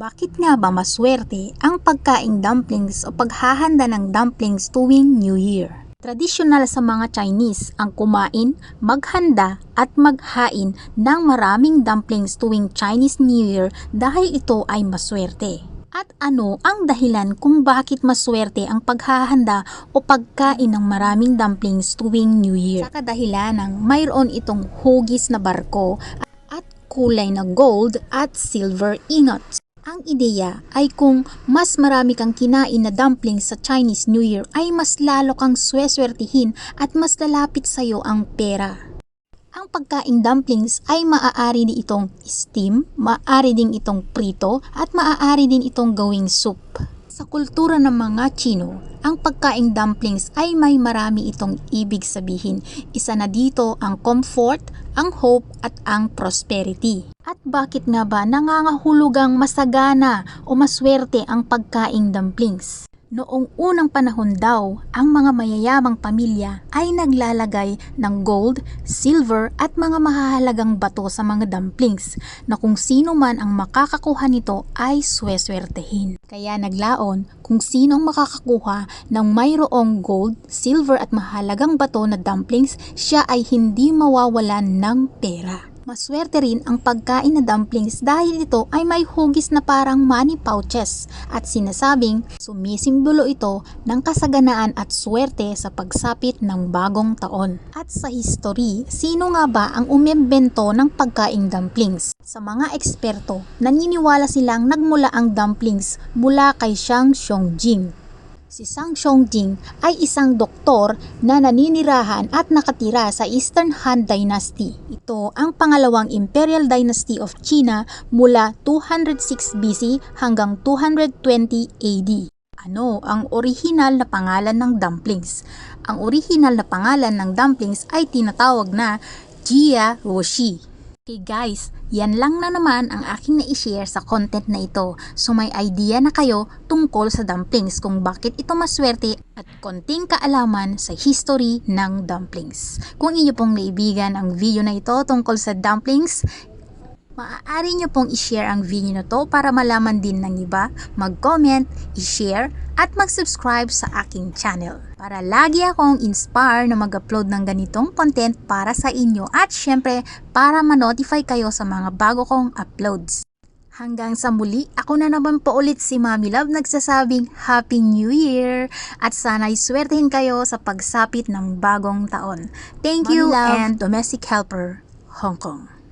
Bakit nga ba maswerte ang pagkaing dumplings o paghahanda ng dumplings tuwing New Year? Tradisyonal sa mga Chinese ang kumain, maghanda at maghain ng maraming dumplings tuwing Chinese New Year dahil ito ay maswerte. At ano ang dahilan kung bakit maswerte ang paghahanda o pagkain ng maraming dumplings tuwing New Year? Sa kadahilan ng mayroon itong hugis na barko at kulay na gold at silver ingots. Ang ideya ay kung mas marami kang kinain na dumplings sa Chinese New Year ay mas lalo kang sweswertihin at mas lalapit sa iyo ang pera. Ang pagkaing dumplings ay maaari din itong steam, maaari din itong prito at maaari din itong gawing soup. Sa kultura ng mga Chino, ang pagkaing dumplings ay may marami itong ibig sabihin. Isa na dito ang comfort, ang hope at ang prosperity. At bakit nga ba nangangahulugang masagana o maswerte ang pagkaing dumplings? Noong unang panahon daw, ang mga mayayamang pamilya ay naglalagay ng gold, silver at mga mahahalagang bato sa mga dumplings na kung sino man ang makakakuha nito ay sweswertehin. Kaya naglaon kung sino ang makakakuha ng mayroong gold, silver at mahalagang bato na dumplings, siya ay hindi mawawalan ng pera. Maswerte rin ang pagkain na dumplings dahil ito ay may hugis na parang money pouches at sinasabing sumisimbolo ito ng kasaganaan at swerte sa pagsapit ng bagong taon. At sa history, sino nga ba ang umimbento ng pagkaing dumplings? Sa mga eksperto, naniniwala silang nagmula ang dumplings mula kay Shang Xiongjing. Si Shang Xiongjing ay isang doktor na naninirahan at nakatira sa Eastern Han Dynasty. Ito ang pangalawang Imperial Dynasty of China mula 206 BC hanggang 220 AD. Ano ang orihinal na pangalan ng dumplings? Ang orihinal na pangalan ng dumplings ay tinatawag na Jia Ruoshi. Okay guys, yan lang na naman ang aking na-share sa content na ito. So may idea na kayo tungkol sa dumplings kung bakit ito maswerte at konting kaalaman sa history ng dumplings. Kung inyo pong naibigan ang video na ito tungkol sa dumplings, maaari nyo pong i-share ang video na to para malaman din ng iba, mag-comment, i-share at mag-subscribe sa aking channel para lagi akong inspire na mag-upload ng ganitong content para sa inyo at syempre para ma-notify kayo sa mga bago kong uploads. Hanggang sa muli, ako na naman po ulit si Mami Love nagsasabing Happy New Year at sana'y swertehin kayo sa pagsapit ng bagong taon. Thank you and Domestic Helper, Hong Kong.